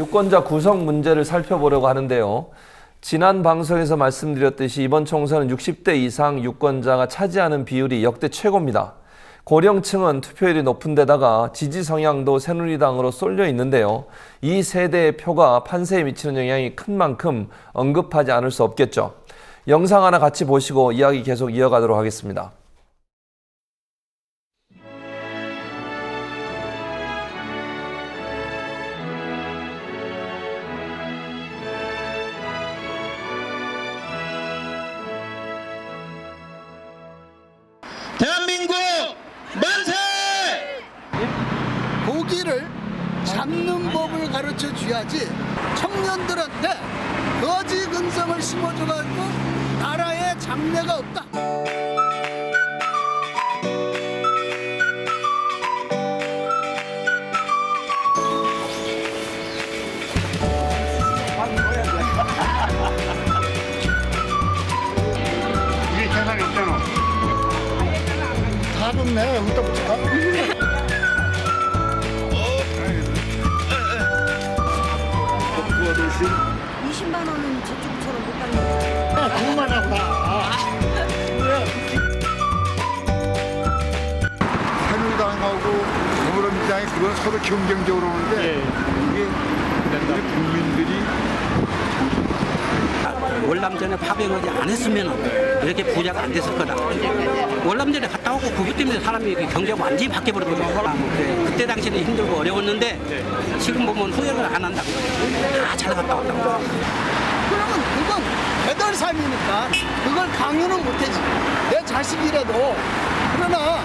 유권자 구성 문제를 살펴보려고 하는데요. 지난 방송에서 말씀드렸듯이 이번 총선은 60대 이상 유권자가 차지하는 비율이 역대 최고입니다. 고령층은 투표율이 높은 데다가 지지 성향도 새누리당으로 쏠려 있는데요. 이 세대의 표가 판세에 미치는 영향이 큰 만큼 언급하지 않을 수 없겠죠. 영상 하나 같이 보시고 이야기 계속 이어가도록 하겠습니다. 대한민국 만세! 고기를 잡는 법을 가르쳐 줘야지 청년들한테 거지 근성을 심어줘가지고 나라에 장래가 없다. 이게 계산이 없잖아. 다 좋네. 여기다 붙일까? 부가 대신 20만 원은 저쪽처럼 못 받는 그만하고 나. 새누리당하고 더불어민주당이 그건 서로 경쟁적으로 오는데 이게 우리 국민들이 월남전에 파병하지 안 했으면 이렇게 부자가 안 됐을 거다. 월남전에 갔다 오고 그것 때문에 사람이 이렇게 경제가 완전히 바뀌어버렸거든요. 그때 당시는 힘들고 어려웠는데 지금 보면 후회를 안 한다고. 다 잘 갔다 왔다고. 그러면 그건 배달 삶이니까 그걸 강요는 못하지. 내 자식이라도. 그러나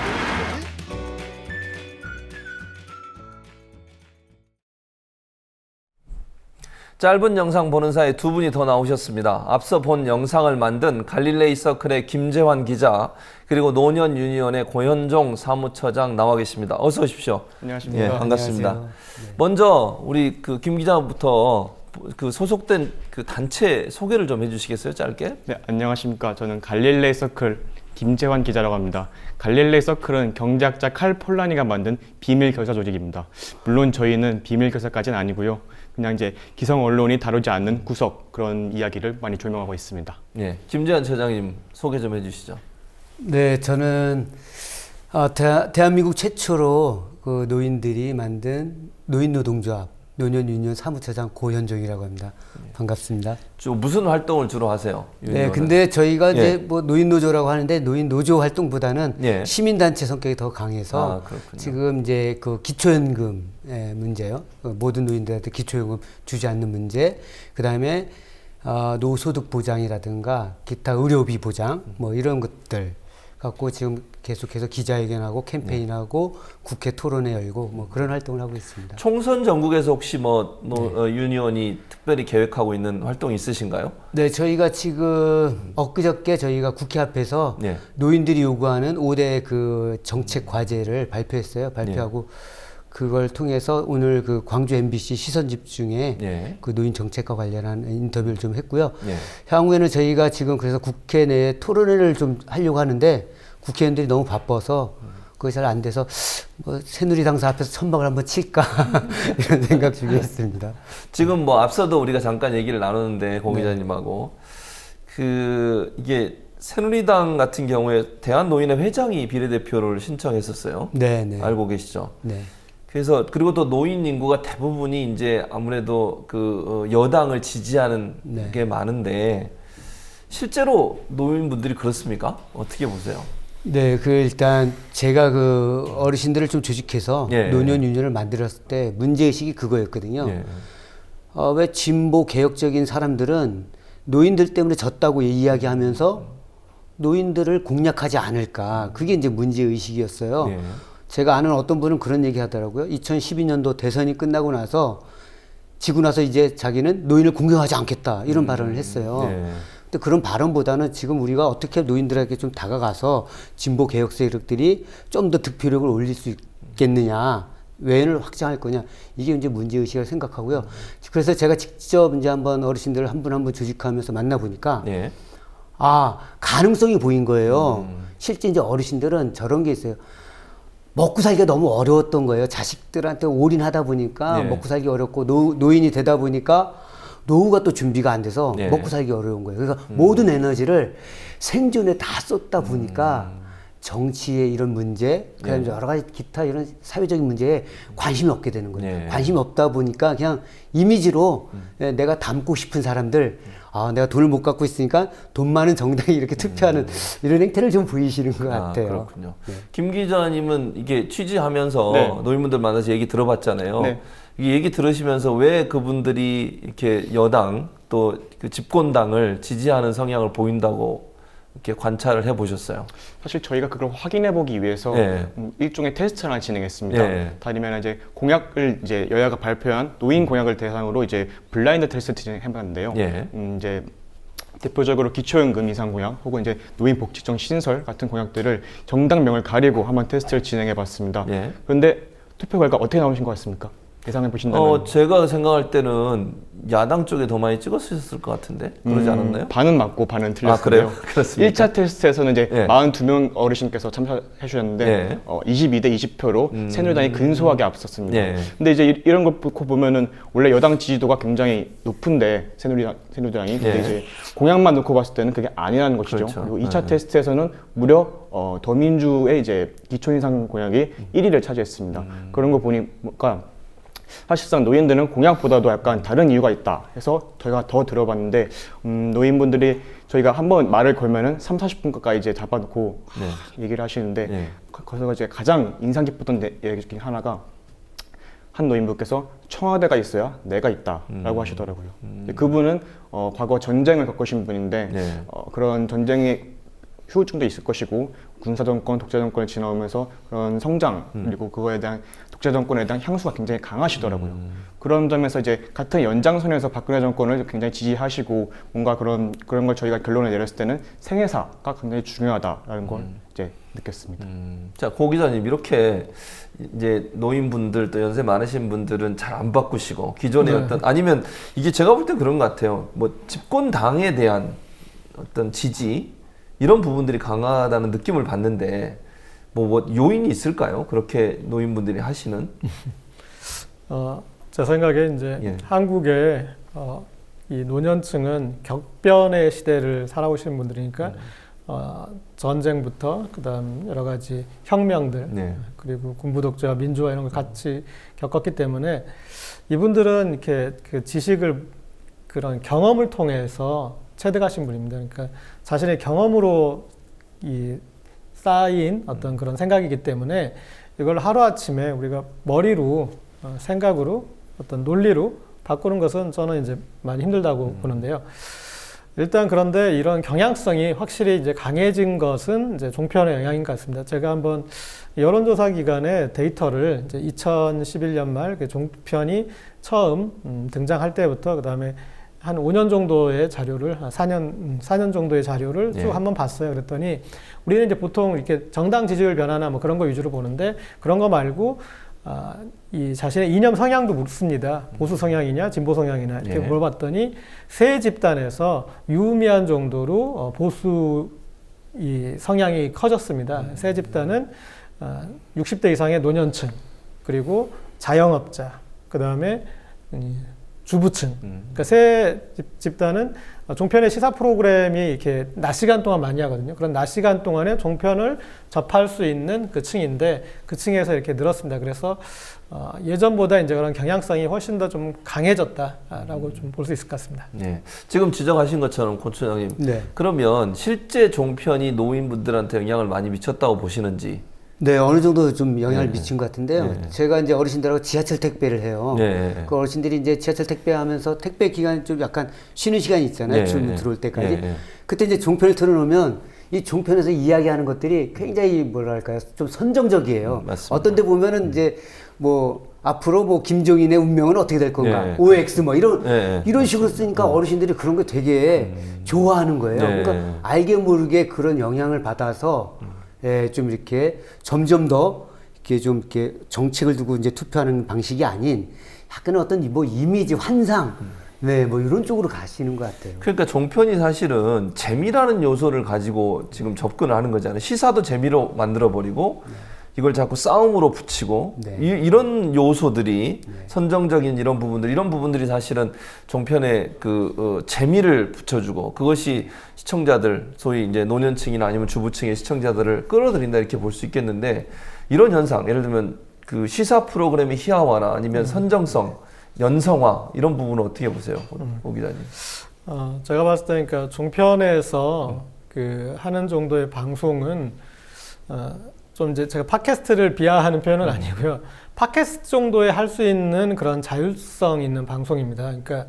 짧은 영상 보는 사이에 두 분이 더 나오셨습니다. 앞서 본 영상을 만든 갈릴레이 서클의 김재환 기자, 그리고 노년 유니온의 고현종 사무처장 나와 계십니다. 어서 오십시오. 안녕하십니까. 예, 반갑습니다. 안녕하세요. 먼저 우리 그 김 기자부터 그 소속된 그 단체 소개를 좀 해주시겠어요, 짧게? 네, 안녕하십니까. 저는 갈릴레이 서클 김재환 기자라고 합니다. 갈릴레이 서클은 경제학자 칼 폴라니가 만든 비밀 결사 조직입니다. 물론 저희는 비밀 결사까지는 아니고요. 그냥 이제 기성 언론이 다루지 않는 구석 그런 이야기를 많이 조명하고 있습니다. 예, 김재환 처장님 소개 좀 해주시죠. 네, 저는 대한민국 최초로 그 노인들이 만든 노인노동조합 노년유니온 사무처장 고현종이라고 합니다. 반갑습니다. 무슨 활동을 주로 하세요? 네, 유니온은? 근데 저희가 예. 이제 뭐 노인노조라고 하는데 노인노조 활동보다는 예. 시민단체 성격이 더 강해서 그렇군요. 지금 이제 그 기초연금 문제요. 모든 노인들한테 기초연금 주지 않는 문제. 그 다음에 노소득 보장이라든가 기타 의료비 보장 뭐 이런 것들 갖고 지금 계속해서 기자회견하고 캠페인하고 국회 토론회 열고 뭐 그런 활동을 하고 있습니다. 총선 전국에서 혹시 뭐 유니온이 특별히 계획하고 있는 활동 있으신가요? 네, 저희가 지금 엊그저께 저희가 국회 앞에서 네. 노인들이 요구하는 5대 그 정책 과제를 발표했어요. 발표하고 그걸 통해서 오늘 그 광주 MBC 시선 집중에 네. 그 노인 정책과 관련한 인터뷰를 좀 했고요. 네. 향후에는 저희가 지금 그래서 국회 내에 토론회를 좀 하려고 하는데 국회의원들이 너무 바빠서 그게 잘 안 돼서 뭐 새누리당사 앞에서 천막을 한번 칠까 이런 생각 중에 있습니다. 지금 뭐 앞서도 우리가 잠깐 얘기를 나눴는데 고 기자님하고 이게 새누리당 같은 경우에 대한노인회 회장이 비례대표를 신청했었어요. 네, 네. 알고 계시죠? 네. 그래서 그리고 또 노인 인구가 대부분이 이제 아무래도 여당을 지지하는 네. 게 많은데 실제로 노인분들이 그렇습니까? 어떻게 보세요? 네, 일단 제가 그 어르신들을 좀 조직해서 예. 노년 유니온을 만들었을 때 문제의식이 그거였거든요. 예. 왜 진보 개혁적인 사람들은 노인들 때문에 졌다고 이야기하면서 노인들을 공략하지 않을까. 그게 이제 문제의식이었어요. 예. 제가 아는 어떤 분은 그런 얘기 하더라고요. 2012년도 대선이 끝나고 나서 지고 나서 이제 자기는 노인을 공격하지 않겠다. 이런 발언을 했어요. 예. 근데 그런 발언보다는 지금 우리가 어떻게 노인들에게 좀 다가가서 진보 개혁 세력들이 좀 더 득표력을 올릴 수 있겠느냐, 외연을 확장할 거냐, 이게 이제 문제의식을 생각하고요. 그래서 제가 직접 이제 한번 어르신들을 한 분 한 분 조직하면서 만나보니까 예. 가능성이 보인 거예요. 실제 이제 어르신들은 저런 게 있어요. 먹고 살기가 너무 어려웠던 거예요. 자식들한테 올인하다 보니까 네. 먹고 살기 어렵고 노인이 되다 보니까 노후가 또 준비가 안 돼서 네. 먹고 살기 어려운 거예요. 그래서 모든 에너지를 생존에 다 쏟다 보니까 정치의 이런 문제, 그다음에 여러 가지 기타 이런 사회적인 문제에 관심이 없게 되는 거예요. 네. 관심이 없다 보니까 그냥 이미지로 내가 닮고 싶은 사람들, 아, 내가 돈을 못 갖고 있으니까 돈 많은 정당에 이렇게 투표하는 이런 행태를 좀 보이시는 것 같아요. 그렇군요. 김 기자님은 이게 취재하면서 네. 노인분들 만나서 얘기 들어봤잖아요. 네. 이 얘기 들으시면서 왜 그분들이 이렇게 여당 또 그 집권당을 지지하는 성향을 보인다고 이렇게 관찰을 해보셨어요? 사실 저희가 그걸 확인해 보기 위해서 네. 일종의 테스트를 하나 진행했습니다. 네. 다르면 이제 공약을 이제 여야가 발표한 노인 공약을 대상으로 이제 블라인드 테스트 진행해봤는데요. 예. 이제 대표적으로 기초연금 인상 공약 혹은 이제 노인 복지청 신설 같은 공약들을 정당명을 가리고 한번 테스트를 진행해봤습니다. 예. 그런데 투표 결과 어떻게 나오신 것 같습니까? 예상해 보신다면 제가 생각할 때는 야당 쪽에 더 많이 찍었을 것 같은데 그러지 않았나요? 반은 맞고 반은 틀렸어요. 아, 그래요? 그렇습니까? 1차 테스트에서는 이제 예. 42명 어르신께서 참석해 주셨는데 예. 22대 20표로 새누리당이 근소하게 앞섰습니다. 예. 근데 이제 이런 걸 놓고 보면은 원래 여당 지지도가 굉장히 높은데 새누리당이 근데 예. 이제 공약만 놓고 봤을 때는 그게 아니라는 것이죠. 그렇죠. 그리고 2차 테스트에서는 무려 더민주의 이제 기초 인상 공약이 1위를 차지했습니다. 그런 거 보니까 사실상 노인들은 공약보다도 약간 다른 이유가 있다 해서 저희가 더 들어봤는데 노인분들이 저희가 한번 말을 걸면은 30, 40분 가까이 이제 잡아놓고 얘기를 하시는데 네. 거기서 이제 가장 인상 깊었던 얘기 중에 하나가 한 노인분께서 청와대가 있어야 내가 있다라고 하시더라고요. 그분은 과거 전쟁을 겪으신 분인데 네. 그런 전쟁의 후유증도 있을 것이고 군사정권, 독재정권을 지나오면서 그런 성장 그리고 그거에 대한 독재정권에 대한 향수가 굉장히 강하시더라고요. 그런 점에서 이제 같은 연장선에서 박근혜 정권을 굉장히 지지하시고 뭔가 그런 걸 저희가 결론을 내렸을 때는 생애사가 굉장히 중요하다라는 걸 이제 느꼈습니다. 자, 고 기자님 이렇게 이제 노인분들 또 연세 많으신 분들은 잘 안 바꾸시고 기존의 어떤 아니면 이게 제가 볼 때 그런 것 같아요. 뭐 집권당에 대한 어떤 지지 이런 부분들이 강하다는 느낌을 받는데 뭐 요인이 있을까요? 그렇게 노인분들이 하시는? 제 생각에 이제 예. 한국의 이 노년층은 격변의 시대를 살아오시는 분들이니까 전쟁부터 그다음 여러 가지 혁명들 네. 그리고 군부 독재와 민주화 이런 걸 같이 겪었기 때문에 이분들은 이렇게 그 지식을 그런 경험을 통해서 체득하신 분입니다. 그러니까 자신의 경험으로 이 쌓인 어떤 그런 생각이기 때문에 이걸 하루아침에 우리가 머리로 생각으로 어떤 논리로 바꾸는 것은 저는 이제 많이 힘들다고 보는데요. 일단 그런데 이런 경향성이 확실히 이제 강해진 것은 이제 종편의 영향인 것 같습니다. 제가 한번 여론조사 기관의 데이터를 이제 2011년 말 그 종편이 처음 등장할 때부터 그 다음에 한 5년 정도의 자료를, 4년 정도의 자료를 쭉 예. 한번 봤어요. 그랬더니 우리는 이제 보통 이렇게 정당 지지율 변화나 뭐 그런 거 위주로 보는데 그런 거 말고 이 자신의 이념 성향도 묻습니다. 보수 성향이냐, 진보 성향이냐 이렇게 예. 물어봤더니 세 집단에서 유의미한 정도로 보수 이 성향이 커졌습니다. 세 집단은 60대 이상의 노년층, 그리고 자영업자, 그 다음에 주부층. 그러니까 세 집단은 종편의 시사 프로그램이 이렇게 낮 시간 동안 많이 하거든요. 그런 낮 시간 동안에 종편을 접할 수 있는 그 층인데 그 층에서 이렇게 늘었습니다. 그래서 예전보다 이제 그런 경향성이 훨씬 더 좀 강해졌다라고 좀 볼 수 있을 것 같습니다. 네. 지금 지적하신 것처럼 고 총장님. 네. 그러면 실제 종편이 노인분들한테 영향을 많이 미쳤다고 보시는지? 네, 어느 정도 좀 영향을 네. 미친 것 같은데요. 네. 제가 이제 어르신들하고 지하철 택배를 해요. 네. 그 어르신들이 이제 지하철 택배하면서 택배 기간이 좀 약간 쉬는 시간이 있잖아요. 네. 줄 들어올 때까지. 네. 그때 이제 종편을 틀어놓으면 이 종편에서 이야기하는 것들이 굉장히 뭐랄까요, 좀 선정적이에요. 맞습니다. 어떤데 보면은 이제 뭐 앞으로 뭐 김종인의 운명은 어떻게 될 건가, 네. OX 뭐 이런 네. 이런 식으로 쓰니까 어르신들이 그런 거 되게 좋아하는 거예요. 네. 그러니까 알게 모르게 그런 영향을 받아서 예, 좀 이렇게 점점 더 이렇게 좀 이렇게 정책을 두고 이제 투표하는 방식이 아닌 약간의 어떤 뭐 이미지 환상, 네, 뭐 이런 쪽으로 가시는 것 같아요. 그러니까 종편이 사실은 재미라는 요소를 가지고 지금 접근을 하는 거잖아요. 시사도 재미로 만들어버리고 이걸 자꾸 싸움으로 붙이고 네. 이런 요소들이 선정적인 이런 부분들이 사실은 종편에 재미를 붙여주고 그것이 시청자들 소위 이제 노년층이나 아니면 주부층의 시청자들을 끌어들인다 이렇게 볼 수 있겠는데 이런 현상 예를 들면 그 시사 프로그램의 희화화나 아니면 선정성, 연성화 이런 부분은 어떻게 보세요, 오 기자님? 제가 봤을 때 그러니까 종편에서 그 하는 정도의 방송은 좀 이제 제가 팟캐스트를 비하하는 표현은 아니고요. 팟캐스트 정도에 할 수 있는 그런 자율성 있는 방송입니다. 그러니까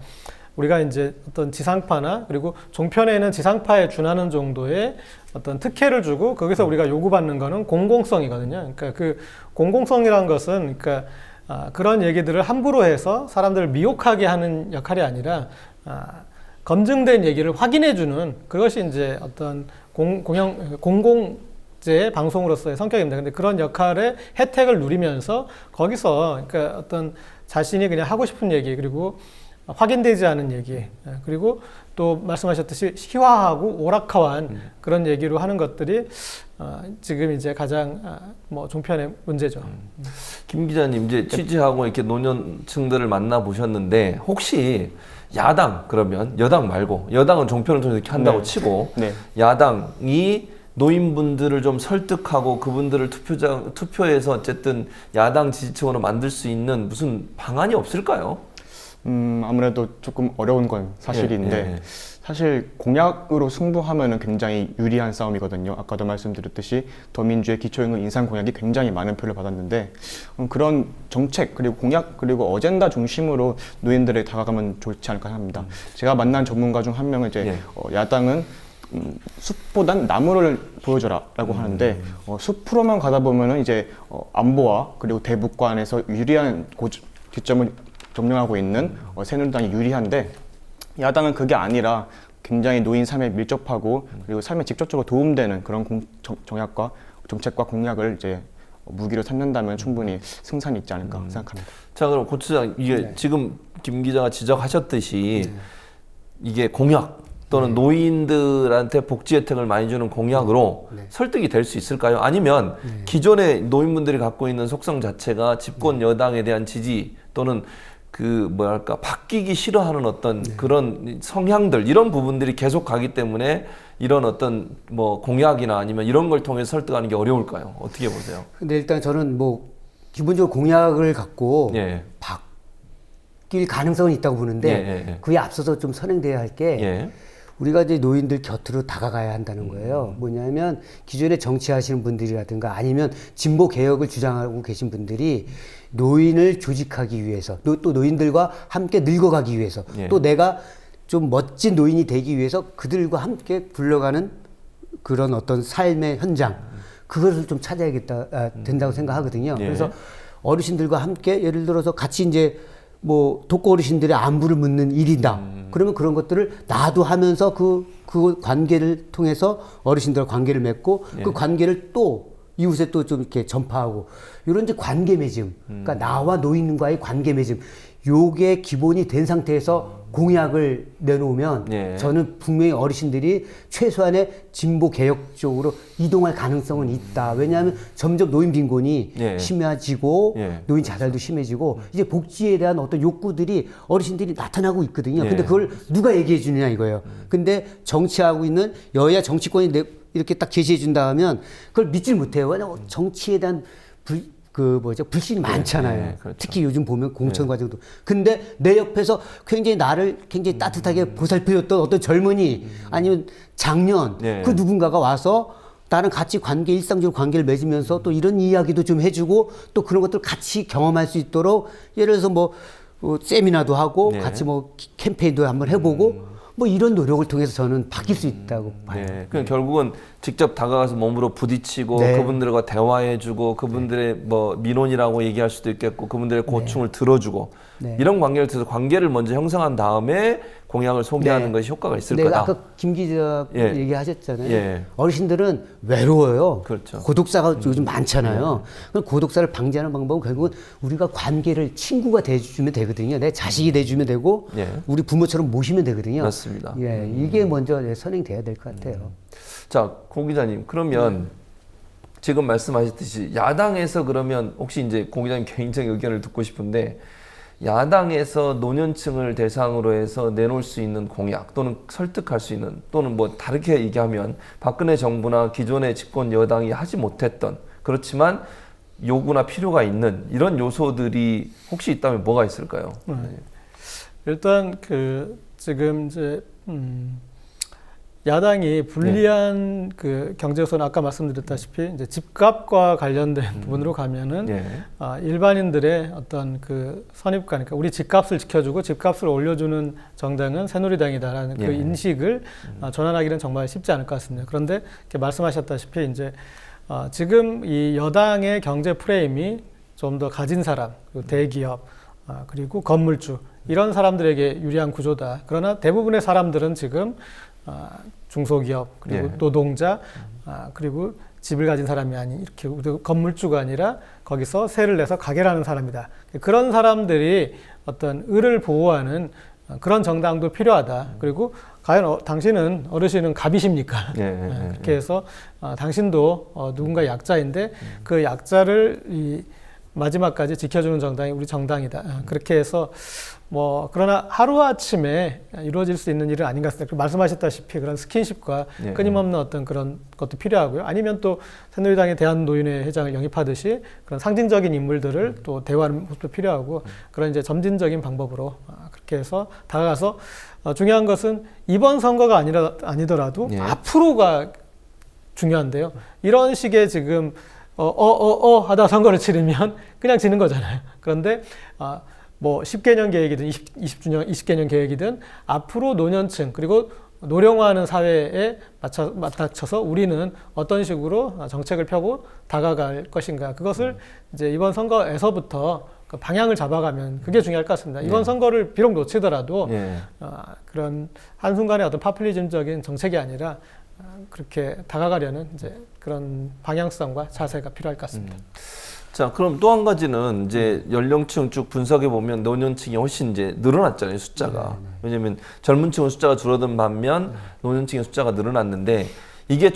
우리가 이제 어떤 지상파나 그리고 종편에는 지상파에 준하는 정도의 어떤 특혜를 주고 거기서 우리가 요구받는 거는 공공성이거든요. 그러니까 그 공공성이라는 것은 그러니까 그런 얘기들을 함부로 해서 사람들을 미혹하게 하는 역할이 아니라 검증된 얘기를 확인해주는 그것이 이제 어떤 공공재 방송으로서의 성격입니다. 근데 그런 역할의 혜택을 누리면서 거기서 그러니까 어떤 자신이 그냥 하고 싶은 얘기 그리고 확인되지 않은 얘기 그리고 또 말씀하셨듯이 희화하고 오락화한 그런 얘기로 하는 것들이 지금 이제 가장 종편의 문제죠. 김 기자님 이제 취재하고 이렇게 노년층들을 만나 보셨는데 혹시 야당 그러면 여당 말고 여당은 종편을 통해서 이렇게 한다고 네. 치고 네. 야당이 노인분들을 좀 설득하고 그분들을 투표해서 어쨌든 야당 지지층으로 만들 수 있는 무슨 방안이 없을까요? 아무래도 조금 어려운 건 사실인데 사실 공약으로 승부하면은 굉장히 유리한 싸움이거든요. 아까도 말씀드렸듯이 더민주의 기초임금 인상 공약이 굉장히 많은 표를 받았는데 그런 정책 그리고 공약 그리고 어젠다 중심으로 노인들에 다가가면 좋지 않을까 합니다. 제가 만난 전문가 중 한 명은 이제 야당은 숲보단 나무를 보여줘라라고 하는데 숲으로만 가다 보면은 이제 안보와 그리고 대북관에서 유리한 뒷점을 점령하고 있는 새누리당이 유리한데 야당은 그게 아니라 굉장히 노인 삶에 밀접하고 그리고 삶에 직접적으로 도움되는 그런 정책과 공약을 이제 무기로 삼는다면 충분히 승산이 있지 않을까 생각합니다. 자, 그럼 고 추장 이게 지금 김 기자가 지적하셨듯이 이게 공약 또는 노인들한테 복지 혜택을 많이 주는 공약으로 설득이 될 수 있을까요? 아니면 기존의 노인분들이 갖고 있는 속성 자체가 집권 여당에 대한 지지 또는 바뀌기 싫어하는 어떤 그런 성향들 이런 부분들이 계속 가기 때문에 이런 어떤 공약이나 아니면 이런 걸 통해서 설득하는 게 어려울까요? 어떻게 보세요? 근데 일단 저는 기본적으로 공약을 갖고 바뀔 가능성은 있다고 보는데 그에 앞서서 좀 선행돼야 할 게 우리가 이제 노인들 곁으로 다가가야 한다는 거예요. 뭐냐면 기존에 정치하시는 분들이라든가 아니면 진보 개혁을 주장하고 계신 분들이 노인을 조직하기 위해서 또 노인들과 함께 늙어가기 위해서 또 내가 좀 멋진 노인이 되기 위해서 그들과 함께 굴러가는 그런 어떤 삶의 현장 그것을 좀 찾아야겠다 된다고 생각하거든요. 그래서 어르신들과 함께 예를 들어서 같이 이제 독거 어르신들의 안부를 묻는 일이다. 그러면 그런 것들을 나도 하면서 그 관계를 통해서 어르신들과 관계를 맺고 그 관계를 또 이웃에 또 좀 이렇게 전파하고 이런 이제 관계 맺음. 그러니까 나와 노인과의 관계 맺음. 요게 기본이 된 상태에서 공약을 내놓으면 저는 분명히 어르신들이 최소한의 진보 개혁 쪽으로 이동할 가능성은 있다. 왜냐하면 점점 노인 빈곤이 심해지고 노인 자살도 심해지고 이제 복지에 대한 어떤 욕구들이 어르신들이 나타나고 있거든요. 근데 그걸 누가 얘기해 주느냐 이거예요. 근데 정치하고 있는 여야 정치권이 이렇게 딱 제시해 준다 하면 그걸 믿질 못해요. 왜냐하면 정치에 대한 불신이 많잖아요. 그렇죠. 특히 요즘 보면 공천 과정도. 근데 내 옆에서 굉장히 나를 굉장히 따뜻하게 보살펴줬던 어떤 젊은이 아니면 장년 그 누군가가 와서 나랑 같이 일상적으로 관계를 맺으면서 또 이런 이야기도 좀 해주고 또 그런 것들 같이 경험할 수 있도록 예를 들어서 세미나도 하고 같이 캠페인도 한번 해보고 이런 노력을 통해서 저는 바뀔 수 있다고 봐요. 그냥 결국은 직접 다가가서 몸으로 부딪히고 그분들과 대화해주고 그분들의 민원이라고 얘기할 수도 있겠고 그분들의 고충을 들어주고 이런 관계를 통해서 관계를 먼저 형성한 다음에 공약을 소개하는 것이 효과가 있을 거다. 아까 김 기자 얘기하셨잖아요. 어르신들은 외로워요. 그렇죠. 고독사가 요즘 많잖아요. 그럼 고독사를 방지하는 방법은 결국은 우리가 관계를 친구가 돼주면 되거든요. 내 자식이 돼주면 되고 우리 부모처럼 모시면 되거든요. 맞습니다. 이게 먼저 선행돼야 될 것 같아요. 자, 고 기자님, 그러면 지금 말씀하셨듯이 야당에서 그러면 혹시 이제 공 기자님 개인적인 의견을 듣고 싶은데 야당에서 노년층을 대상으로 해서 내놓을 수 있는 공약 또는 설득할 수 있는 또는 뭐 다르게 얘기하면 박근혜 정부나 기존의 집권 여당이 하지 못했던 그렇지만 요구나 필요가 있는 이런 요소들이 혹시 있다면 뭐가 있을까요? 일단 지금 이제 야당이 불리한 그 경제 요소는 아까 말씀드렸다시피 이제 집값과 관련된 부분으로 가면은 일반인들의 어떤 그 선입관, 그러니까 우리 집값을 지켜주고 집값을 올려주는 정당은 새누리당이다라는 그 인식을 전환하기는 정말 쉽지 않을 것 같습니다. 그런데 이렇게 말씀하셨다시피 이제 지금 이 여당의 경제 프레임이 좀 더 가진 사람, 그리고 대기업, 그리고 건물주 이런 사람들에게 유리한 구조다. 그러나 대부분의 사람들은 지금 중소기업 그리고 노동자 그리고 집을 가진 사람이 아닌 이렇게 건물주가 아니라 거기서 세를 내서 가게를 하는 사람이다. 그런 사람들이 어떤 을을 보호하는 그런 정당도 필요하다. 그리고 과연 당신은 어르신은 갑이십니까? 그렇게 해서 당신도 누군가 약자인데 그 약자를 마지막까지 지켜주는 정당이 우리 정당이다. 그렇게 해서 그러나 하루아침에 이루어질 수 있는 일은 아닌 것 같습니다. 말씀하셨다시피 그런 스킨십과 끊임없는 어떤 그런 것도 필요하고요. 아니면 또 새누리당의 대한노인회 회장을 영입하듯이 그런 상징적인 인물들을 또 대화하는 모습도 필요하고 그런 이제 점진적인 방법으로 그렇게 해서 다가가서 중요한 것은 이번 선거가 아니더라도 앞으로가 중요한데요. 이런 식의 지금 하다 선거를 치르면 그냥 지는 거잖아요. 그런데 10개년 계획이든 20개년 계획이든 앞으로 노년층 그리고 노령화하는 사회에 맞닥쳐서 우리는 어떤 식으로 정책을 펴고 다가갈 것인가. 그것을 이제 이번 선거에서부터 그 방향을 잡아가면 그게 중요할 것 같습니다. 이번 선거를 비록 놓치더라도 그런 한순간의 어떤 파퓰리즘적인 정책이 아니라 그렇게 다가가려는 이제 그런 방향성과 자세가 필요할 것 같습니다. 자, 그럼 또 한 가지는 이제 연령층 쭉 분석해 보면 노년층이 훨씬 이제 늘어났잖아요, 숫자가. 왜냐면 젊은 층은 숫자가 줄어든 반면 노년층의 숫자가 늘어났는데 이게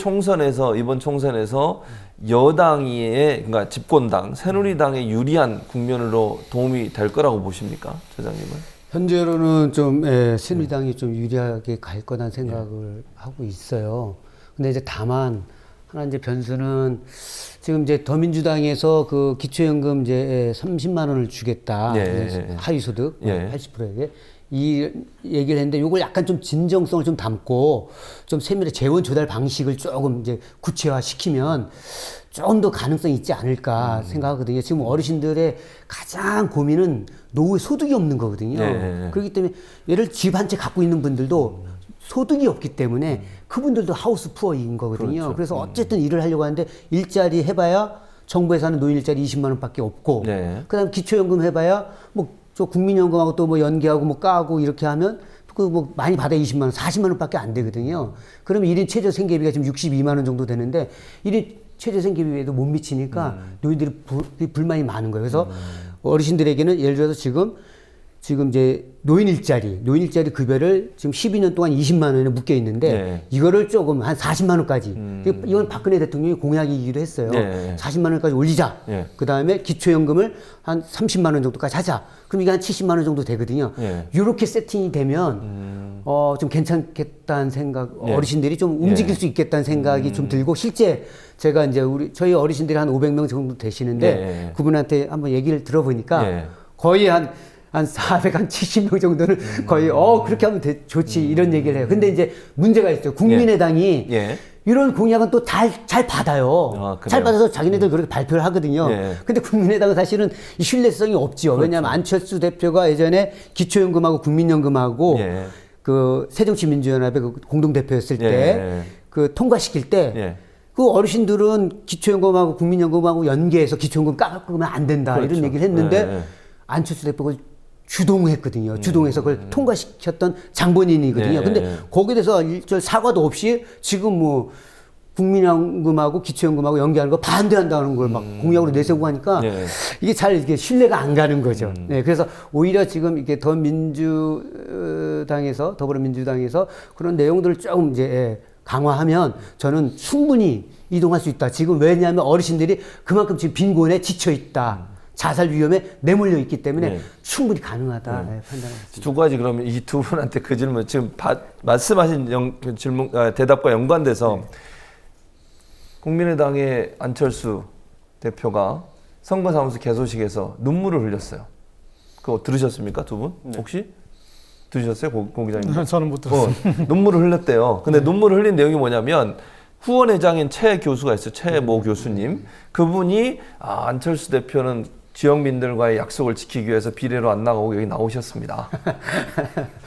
이번 총선에서 여당의, 그러니까 집권당, 새누리당의 유리한 국면으로 도움이 될 거라고 보십니까, 저장님은? 현재로는 새누리당이 좀 유리하게 갈 거란 생각을 하고 있어요. 근데 이제 다만 하나 이제 변수는 지금 이제 더민주당에서 그 기초연금 이제 30만 원을 주겠다. 하위소득 80%에게 이 얘기를 했는데 요걸 약간 좀 진정성을 좀 담고 좀 세밀히 재원 조달 방식을 조금 이제 구체화 시키면 좀 더 가능성이 있지 않을까 생각하거든요. 지금 어르신들의 가장 고민은 노후에 소득이 없는 거거든요. 그렇기 때문에 예를 집 한 채 갖고 있는 분들도 소득이 없기 때문에 그분들도 하우스 푸어인 거거든요. 그래서 어쨌든 일을 하려고 하는데 일자리 해봐야 정부에서 하는 노인 일자리 20만 원밖에 없고 그다음 기초연금 해봐야 저 국민연금하고 또 연계하고 까고 이렇게 하면 많이 받아 20만 원, 40만 원밖에 안 되거든요. 그러면 1인 최저 생계비가 지금 62만 원 정도 되는데 1인 최저 생계비에도 못 미치니까 노인들이 불만이 많은 거예요. 그래서 어르신들에게는 예를 들어서 지금 이제 노인 일자리 급여를 지금 12년 동안 20만 원에 묶여 있는데 이거를 조금 한 40만 원까지 이건 박근혜 대통령이 공약이기도 했어요. 40만 원까지 올리자. 그 다음에 기초연금을 한 30만 원 정도까지 하자. 그럼 이게 한 70만 원 정도 되거든요. 이렇게 세팅이 되면 좀 괜찮겠다는 생각, 어르신들이 좀 움직일 수 있겠다는 생각이 좀 들고 실제 제가 이제 저희 어르신들이 한 500명 정도 되시는데 그분한테 한번 얘기를 들어보니까 거의 한 470명 정도는 거의 그렇게 하면 좋지 이런 얘기를 해요. 근데 이제 문제가 있어요. 국민의당이 이런 공약은 또 잘 받아요. 잘 받아서 자기네들 그렇게 발표를 하거든요. 근데 국민의당은 사실은 신뢰성이 없지요. 왜냐하면 안철수 대표가 예전에 기초연금하고 국민연금하고 그 새정치민주연합의 그 공동대표였을 때 그 통과시킬 때 그 어르신들은 기초연금하고 국민연금하고 연계해서 기초연금 깎으면 안 된다 이런 얘기를 했는데 안철수 대표가 주동했거든요. 주동해서 그걸 통과시켰던 장본인이거든요. 근데 거기에 대해서 일절 사과도 없이 지금 국민연금하고 기초연금하고 연계하는 거 반대한다는 걸 막 공약으로 내세우고 하니까 이게 잘 이게 신뢰가 안 가는 거죠. 그래서 오히려 지금 이게 더불어민주당에서 그런 내용들을 조금 이제 강화하면 저는 충분히 이동할 수 있다. 지금 왜냐하면 어르신들이 그만큼 지금 빈곤에 지쳐 있다. 자살 위험에 내몰려 있기 때문에 네. 충분히 가능하다. 판단했습니다. 두 가지 그러면 이 두 분한테 그 질문 지금 말씀하신 그 질문 대답과 연관돼서 국민의당의 안철수 대표가 선거사무소 개소식에서 눈물을 흘렸어요. 그거 들으셨습니까, 두 분? 혹시 들으셨어요, 고 기자님? 저는 못 들었어요. 눈물을 흘렸대요. 근데 눈물을 흘린 내용이 뭐냐면 후원회장인 최 교수가 있어요. 최모 교수님. 그분이 안철수 대표는 지역민들과의 약속을 지키기 위해서 비례로 안 나가고 여기 나오셨습니다.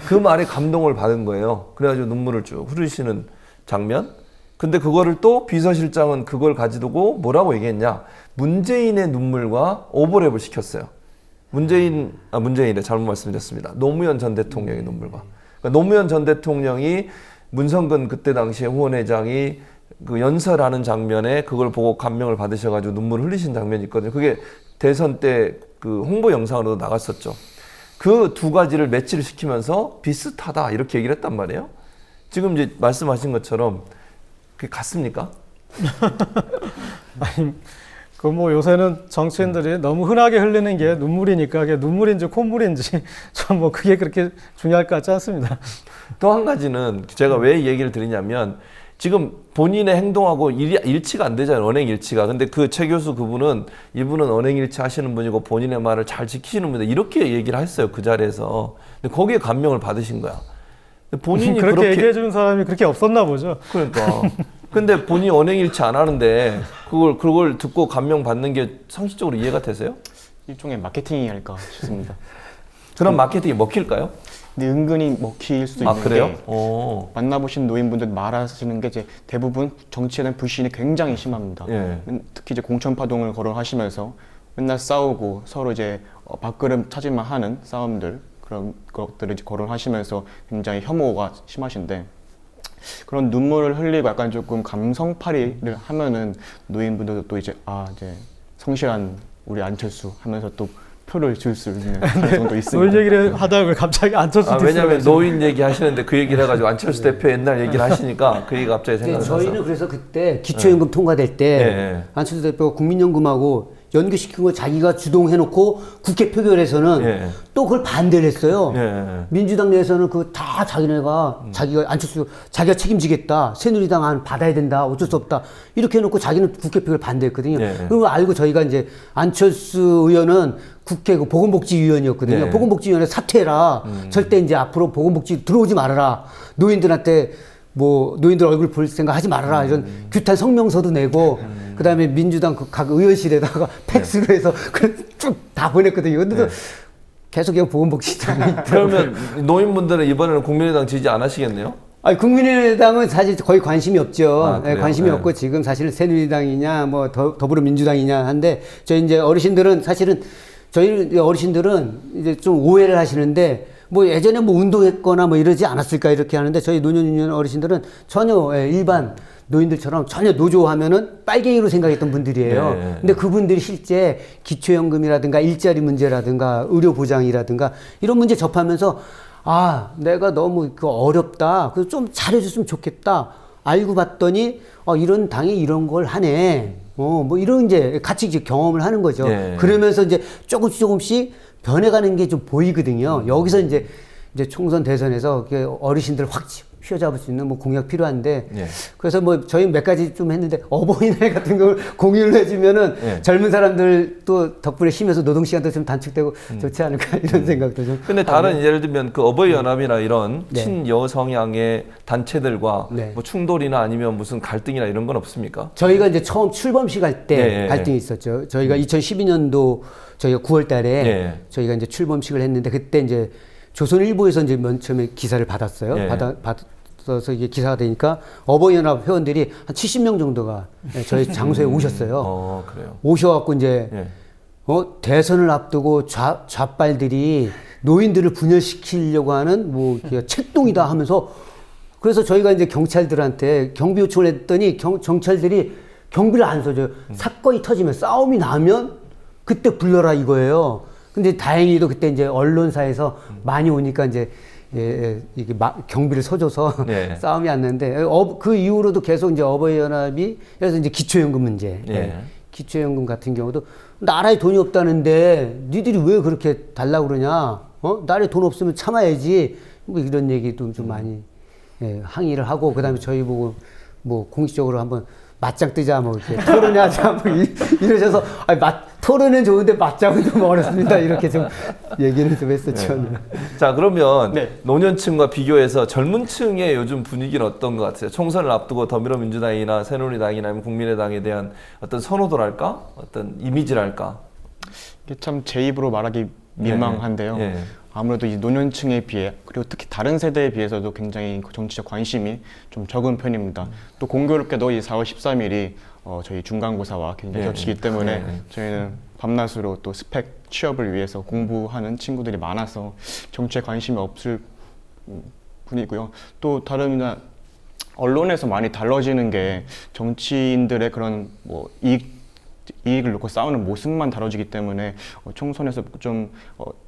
그 말에 감동을 받은 거예요. 그래가지고 눈물을 쭉 흐르시는 장면. 근데 그거를 또 비서실장은 그걸 가지고 뭐라고 얘기했냐. 문재인의 눈물과 오버랩을 시켰어요. 문재인이래 잘못 말씀드렸습니다. 노무현 전 대통령의 눈물과. 그러니까 노무현 전 대통령이 문성근 그때 당시에 후원회장이 그 연설하는 장면에 그걸 보고 감명을 받으셔가지고 눈물을 흘리신 장면이 있거든요. 그게 대선 때 그 홍보 영상으로도 나갔었죠. 그 두 가지를 매치를 시키면서 비슷하다 이렇게 얘기를 했단 말이에요. 지금 이제 말씀하신 것처럼 그게 같습니까? 아니, 그 뭐 요새는 정치인들이 너무 흔하게 흘리는 게 눈물이니까 그게 눈물인지 콧물인지 전 뭐 그게 그렇게 중요할 것 같지 않습니다. 또 한 가지는 제가 왜 이 얘기를 드리냐면 지금 본인의 행동하고 일치가 안 되잖아요. 언행일치가. 근데 그 최 교수 이분은 언행일치 하시는 분이고 본인의 말을 잘 지키시는 분이다. 이렇게 얘기를 했어요. 그 자리에서. 근데 거기에 감명을 받으신 거야. 근데 본인이 그렇게 얘기해 주는 사람이 그렇게 없었나 보죠. 그러니까. 근데 본인이 언행일치 안 하는데 그걸 듣고 감명 받는 게 상식적으로 이해가 되세요? 일종의 마케팅이 할까 싶습니다. 그런 마케팅이 먹힐까요? 근데 은근히 먹힐 수도 있는 그래요? 게 만나보신 노인분들 말하시는 게 이제 대부분 정치에 대한 불신이 굉장히 심합니다. 예. 특히 이제 공천파동을 거론하시면서 맨날 싸우고 서로 이제 밥그릇 찾을만 하는 싸움들 그런 것들을 이제 거론하시면서 굉장히 혐오가 심하신데 그런 눈물을 흘리고 약간 조금 감성팔이를 하면은 노인분들도 또 이제 이제 성실한 우리 안철수 하면서 또 표를 줄 수 있는 가능성도 있습니다. 노인 얘기를 하다가 왜 갑자기 안철수 왜냐하면 노인 얘기 하시는데 그 얘기를 해가지고 안철수 대표 옛날 얘기를 하시니까 그 얘기가 갑자기 생각나서. 저희는 그래서 그때 기초연금 통과될 때 네. 안철수 대표가 국민연금하고 연계시킨 걸 자기가 주동해놓고 국회 표결에서는 네. 또 그걸 반대를 했어요. 네. 민주당 내에서는 그 다 자기네가 자기가 안철수 자기가 책임지겠다. 새누리당 받아야 된다. 어쩔 수 없다. 이렇게 해놓고 자기는 국회 표결 반대했거든요. 네. 그걸 알고 저희가 이제 안철수 의원은 국회 그 보건복지위원이었거든요. 네. 보건복지위원회 사퇴해라. 절대 이제 앞으로 보건복지 들어오지 말아라. 노인들한테 뭐 노인들 얼굴 볼 생각 하지 말아라. 이런 규탄 성명서도 내고 그다음에 민주당 각 의원실에다가 팩스로 해서 쭉 다 보냈거든요. 근데도 계속 보건복지당이 그러면 노인분들은 이번에는 국민의당 지지 안 하시겠네요? 아니, 국민의당은 사실 거의 관심이 없죠. 그래요? 관심이 네. 없고 지금 사실은 새누리당이냐 뭐 더불어민주당이냐 한데 저희 이제 어르신들은 사실은 저희 어르신들은 이제 좀 오해를 하시는데 뭐 예전에 뭐 운동했거나 뭐 이러지 않았을까 이렇게 하는데 저희 노년 어르신들은 전혀 일반 노인들처럼 전혀 노조하면은 빨갱이로 생각했던 분들이에요. 네. 근데 그분들이 실제 기초연금이라든가 일자리 문제라든가 의료보장이라든가 이런 문제 접하면서 내가 너무 어렵다. 그래서 좀 잘해줬으면 좋겠다. 알고 봤더니 이런 당이 이런 걸 하네. 뭐 이런 이제 같이 이제 경험을 하는 거죠. 네. 그러면서 이제 조금씩 변해가는 게 좀 보이거든요. 여기서 이제 총선 대선에서 어르신들 확 휘어잡을 수 있는 뭐 공약 필요한데 네. 그래서 뭐 저희 몇 가지 좀 했는데 어버이날 같은 걸 공유를 해주면은 네. 젊은 사람들 또 덕분에 힘에서 노동 시간도 좀 단축되고 좋지 않을까 이런 생각도 좀. 근데 다른 예를 들면 그 어버이연합이나 이런 네. 친여 성향의 단체들과 네. 뭐 충돌이나 아니면 무슨 갈등이나 이런 건 없습니까? 저희가 이제 처음 출범식 할 때 네. 갈등이 있었죠. 저희가 2012년도 저희가 9월 달에 네. 저희가 이제 출범식을 했는데 그때 이제 조선일보에서 이제 맨 처음에 기사를 받았어요. 네. 받아서 이게 기사가 되니까 어버이연합 회원들이 한 70명 정도가 저희 장소에 오셨어요. 그래요. 오셔갖고 이제 네. 대선을 앞두고 좌빨들이 노인들을 분열시키려고 하는 뭐 책동이다 하면서 그래서 저희가 이제 경찰들한테 경비 요청을 했더니 경찰들이 경비를 안 써줘요. 사건이 터지면 싸움이 나면 그때 불러라 이거예요. 근데 다행히도 그때 이제 언론사에서 많이 오니까 이제 이게 경비를 서줘서 예. 싸움이 안 나는데 그 이후로도 계속 이제 어버이연합이 그래서 이제 기초연금 문제, 예. 기초연금 같은 경우도 나라에 돈이 없다는데 니들이 왜 그렇게 달라고 그러냐? 나라에 돈 없으면 참아야지. 뭐 이런 얘기도 좀 많이 항의를 하고 그다음에 저희 보고 뭐 공식적으로 한번 맞짱 뜨자 뭐 이렇게 토론하자 뭐 이러셔서 아니 토론은 좋은데 맞짱은 좀 어렵습니다 이렇게 좀 얘기는 좀 했었죠. 자, 그러면 네. 노년층과 비교해서 젊은층의 요즘 분위기는 어떤 것 같아요? 총선을 앞두고 더불어민주당이나 새누리당이나 아니면 국민의당에 대한 어떤 선호도랄까? 어떤 이미지랄까? 이게 참 제 입으로 말하기 민망한데요. 예. 아무래도 이 노년층에 비해 그리고 특히 다른 세대에 비해서도 굉장히 그 정치적 관심이 좀 적은 편입니다. 또 공교롭게도 이 4월 13일이 저희 중간고사와 굉장히 예. 겹치기 때문에 예. 저희는 밤낮으로 또 스펙 취업을 위해서 공부하는 친구들이 많아서 정치에 관심이 없을 뿐이고요. 또 다른 언론에서 많이 다뤄지는 게 정치인들의 그런 뭐 이익을 놓고 싸우는 모습만 다뤄지기 때문에 총선에서 좀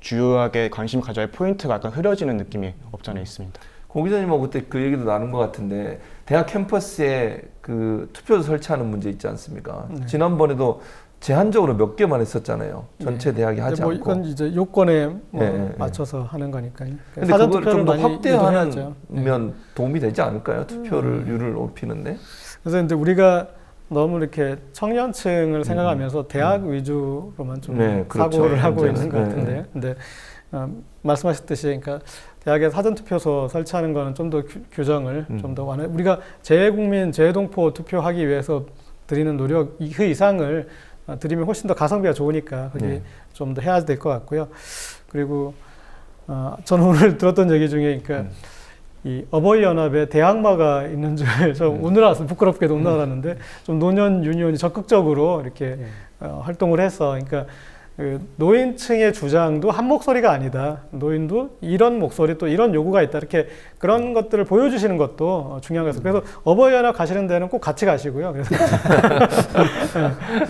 주요하게 관심 가져야 할 포인트가 약간 흐려지는 느낌이 없지 않아 있습니다. 고 기자님하고 그때 그 얘기도 나눈 것 같은데 대학 캠퍼스에 그 투표소 설치하는 문제 있지 않습니까? 지난번에도 제한적으로 몇 개만 했었잖아요. 전체 대학이 하지 뭐 않고. 이건 이제 요건에 예. 맞춰서 하는 거니까요. 근데 그걸 좀 더 많이 확대하면 유도해야죠. 도움이 되지 않을까요? 투표율을 높이는데. 그래서 이제 우리가 너무 이렇게 청년층을 생각하면서 대학 위주로만 좀 네, 그렇죠. 사고를 하고 문제는. 있는 것 같은데요. 근데 말씀하셨듯이, 그러니까 대학에 사전 투표소 설치하는 거는 좀 더 규정을 좀 더 완화. 우리가 재외국민, 재외동포 투표하기 위해서 드리는 노력 그 이상을 드리면 훨씬 더 가성비가 좋으니까 거기 네. 좀 더 해야 될 것 같고요. 그리고 저는 오늘 들었던 얘기 중에, 그러니까 이 어버이연합에 대항마가 있는 줄 좀 오늘 알았어요. 부끄럽게도 오늘 알았는데 좀 노년 유니온이 적극적으로 이렇게 활동을 해서, 그러니까 그 노인층의 주장도 한 목소리가 아니다. 노인도 이런 목소리 또 이런 요구가 있다. 이렇게 그런 것들을 보여주시는 것도 중요한 것 같아요. 그래서 어버이연합 가시는 데는 꼭 같이 가시고요.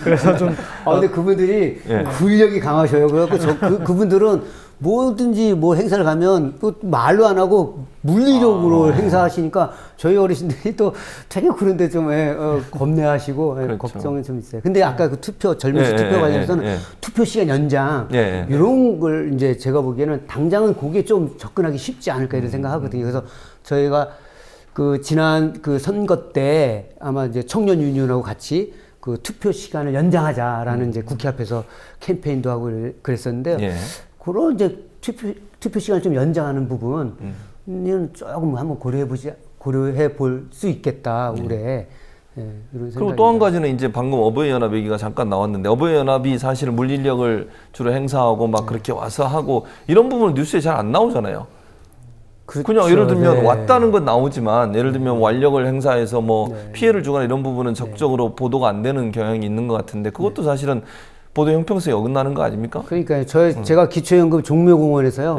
그래서 좀 근데 그분들이 근력이 강하셔요. 그래갖고 그분들은 뭐든지 뭐 행사를 가면 또 말로 안 하고 물리적으로 행사하시니까 저희 어르신들이 또 되게 그런데 좀 겁내하시고 그렇죠. 걱정은 좀 있어요. 근데 아까 그 젊은층 투표 관련해서는 투표 시간 연장 이런 걸 이제 제가 보기에는 당장은 그게 좀 접근하기 쉽지 않을까 이런 생각하거든요. 그래서 저희가 그 지난 그 선거 때 아마 이제 청년 유니온하고 같이 그 투표 시간을 연장하자라는 이제 국회 앞에서 캠페인도 하고 그랬었는데요. 그런 이제 투표 시간을 좀 연장하는 부분은 조금 한번 고려해 볼 수 있겠다 올해. 이런 그리고 또 한 가지는 이제 방금 어버이연합 얘기가 잠깐 나왔는데 어버이연합이 사실은 물리력을 주로 행사하고 막 그렇게 와서 하고 이런 부분은 뉴스에 잘 안 나오잖아요. 그렇죠. 그냥 예를 들면 왔다는 건 나오지만 예를 들면 완력을 행사해서 뭐 피해를 주거나 이런 부분은 적극적으로 보도가 안 되는 경향이 있는 것 같은데 그것도 사실은 보도 형평성에 어긋나는 거 아닙니까? 그러니까요. 제가 기초연금 종묘공원에서요.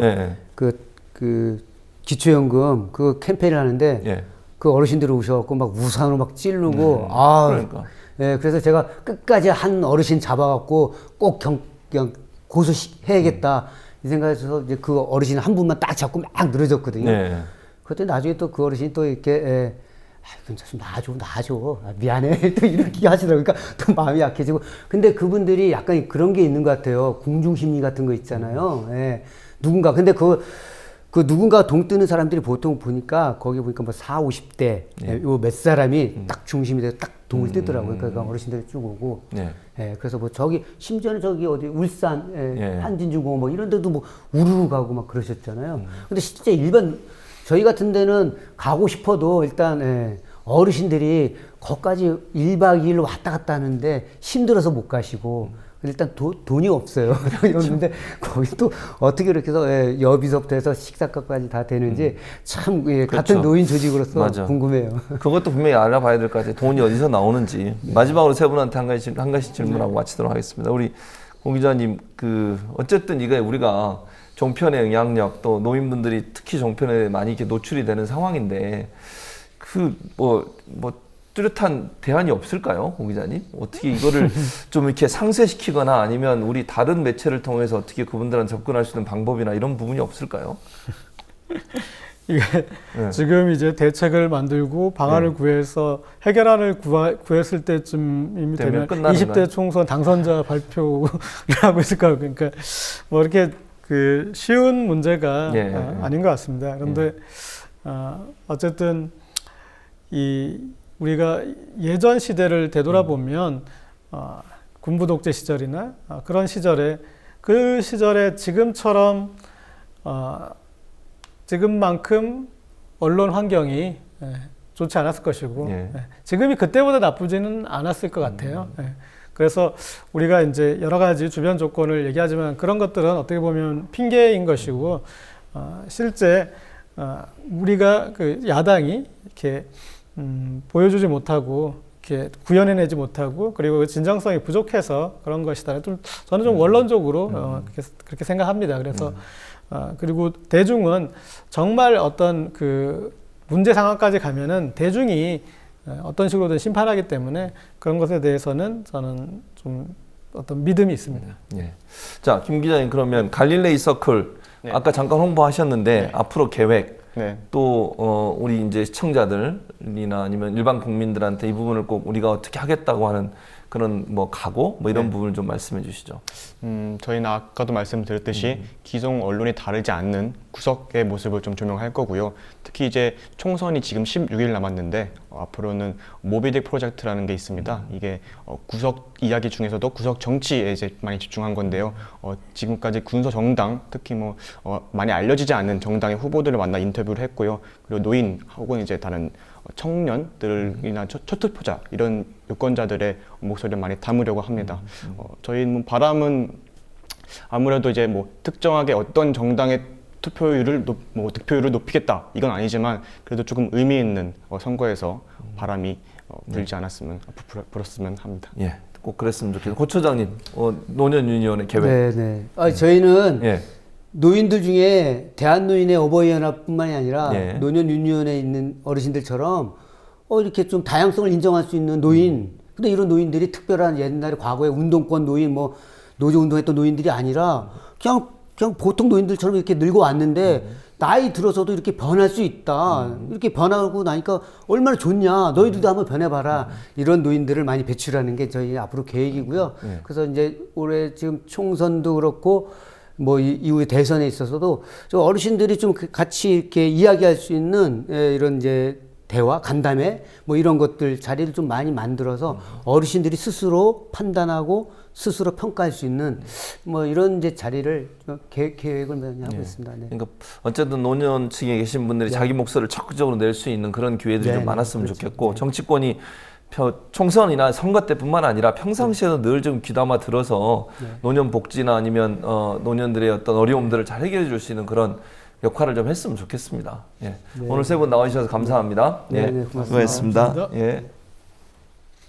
그 기초연금 그 캠페인을 하는데 그 어르신들이 오셔갖고 막 우산으로 막 찌르고 그러니까. 그래서 제가 끝까지 한 어르신 잡아갖고 꼭 그냥 고소해야겠다 이 생각해서 이제 그 어르신 한 분만 딱 잡고 막 늘어졌거든요. 그때 나중에 또 그 어르신이 또 이렇게 좀 놔줘. 미안해. 또 이렇게 하시더라고요. 그러니까 또 마음이 약해지고. 근데 그분들이 약간 그런 게 있는 것 같아요. 공중심리 같은 거 있잖아요. 누군가. 근데 그 누군가 동 뜨는 사람들이 보통 보니까 거기 보니까 뭐 40, 50대 요 몇 사람이 딱 중심이 돼서 딱 동을 뜨더라고요. 그러니까 어르신들이 쭉 오고. 그래서 뭐 심지어는 저기 어디 울산 한진중공원 뭐 이런 데도 뭐 우르르 가고 막 그러셨잖아요. 근데 진짜 저희 같은 데는 가고 싶어도 일단 어르신들이 거기까지 1박 2일로 왔다 갔다 하는데 힘들어서 못 가시고 일단 돈이 없어요. 그런데 거기 또 어떻게 이렇게 해서 여비서부터 해서 식사값까지 다 되는지 참 같은 노인 조직으로서 궁금해요. 그것도 분명히 알아봐야 될 것 같아요. 돈이 어디서 나오는지. 마지막으로 세 분한테 한 가지 질문하고 마치도록 하겠습니다. 우리 고 기자님, 어쨌든 이게 우리가 종편의 영향력 또 노인분들이 특히 종편에 많이 이렇게 노출이 되는 상황인데 뚜렷한 대안이 없을까요, 고 기자님? 어떻게 이거를 좀 이렇게 상쇄시키거나 아니면 우리 다른 매체를 통해서 어떻게 그분들한테 접근할 수 있는 방법이나 이런 부분이 없을까요? 이게 네. 지금 이제 대책을 만들고 방안을 구해서 해결안을 구했을 때쯤이면 되면 끝나는 20대 거예요? 총선 당선자 발표를 하고 있을 거고 그러니까 뭐 이렇게 그 쉬운 문제가 예, 예, 예. 아닌 것 같습니다. 그런데 어쨌든 이 우리가 예전 시대를 되돌아보면 군부 독재 시절이나 그런 시절에 그 시절에 지금처럼 지금만큼 언론 환경이 좋지 않았을 것이고 예. 지금이 그때보다 나쁘지는 않았을 것 같아요. 그래서 우리가 이제 여러 가지 주변 조건을 얘기하지만 그런 것들은 어떻게 보면 핑계인 것이고 실제 우리가 그 야당이 이렇게 보여주지 못하고 이렇게 구현해내지 못하고 그리고 진정성이 부족해서 그런 것이다. 좀 저는 좀 원론적으로 그렇게 생각합니다. 그래서 그리고 대중은 정말 어떤 그 문제 상황까지 가면은 대중이 어떤 식으로든 심판하기 때문에 그런 것에 대해서는 저는 좀 어떤 믿음이 있습니다. 예. 자, 김 기자님 그러면 갈릴레이 서클 네. 아까 잠깐 홍보하셨는데 앞으로 계획 네. 또 우리 이제 시청자들이나 아니면 일반 국민들한테 이 부분을 꼭 우리가 어떻게 하겠다고 하는 그런 뭐 각오 뭐 이런 부분을 좀 말씀해 주시죠. 저희는 아까도 말씀드렸듯이 기존 언론이 다르지 않는 구석의 모습을 좀 조명할 거고요. 특히 이제 총선이 지금 16일 남았는데 앞으로는 모비딕 프로젝트라는 게 있습니다. 이게 구석 이야기 중에서도 구석 정치에 이제 많이 집중한 건데요. 지금까지 군소 정당, 특히 뭐 많이 알려지지 않는 정당의 후보들을 만나 인터뷰를 했고요. 그리고 노인 혹은 이제 다른 청년들이나 초투표자 이런 유권자들의 목소리를 많이 담으려고 합니다. 저희 바람은 아무래도 이제 뭐 특정하게 어떤 정당의 득표율을 높이겠다 이건 아니지만 그래도 조금 의미 있는 선거에서 바람이 불지 않았으면 불었으면 합니다. 예, 꼭 그랬으면 좋겠어요. 고 처장님, 노년 유니온의 계획. 네. 저희는 예, 노인들 중에 대한노인의 어버이연합뿐만이 아니라 예. 노년 유니온에 있는 어르신들처럼 이렇게 좀 다양성을 인정할 수 있는 노인. 근데 이런 노인들이 특별한 옛날에 과거에 운동권 노인, 뭐 노조 운동했던 노인들이 아니라 그냥 보통 노인들처럼 이렇게 늙어 왔는데 나이 들어서도 이렇게 변할 수 있다. 이렇게 변하고 나니까 얼마나 좋냐. 너희들도 한번 변해봐라. 이런 노인들을 많이 배출하는 게 저희 앞으로 계획이고요. 그래서 이제 올해 지금 총선도 그렇고 뭐 이후에 대선에 있어서도 좀 어르신들이 좀 같이 이렇게 이야기할 수 있는 이런 이제 대화, 간담회 뭐 이런 것들 자리를 좀 많이 만들어서 어르신들이 스스로 판단하고 스스로 평가할 수 있는 뭐 이런 이제 자리를 계획을 많이 하고 있습니다. 네. 그러니까 어쨌든 노년층에 계신 분들이 자기 목소리를 적극적으로 낼 수 있는 그런 기회들이 좀 많았으면 좋겠고 정치권이 총선이나 선거 때뿐만 아니라 평상시에도 늘 좀 귀담아 들어서 노년 복지나 아니면 노년들의 어떤 어려움들을 잘 해결해 줄 수 있는 그런 역할을 좀 했으면 좋겠습니다. 예. 오늘 세 분 나와주셔서 감사합니다. 네, 예. 고맙습니다. 수고했습니다. 고맙습니다. 예.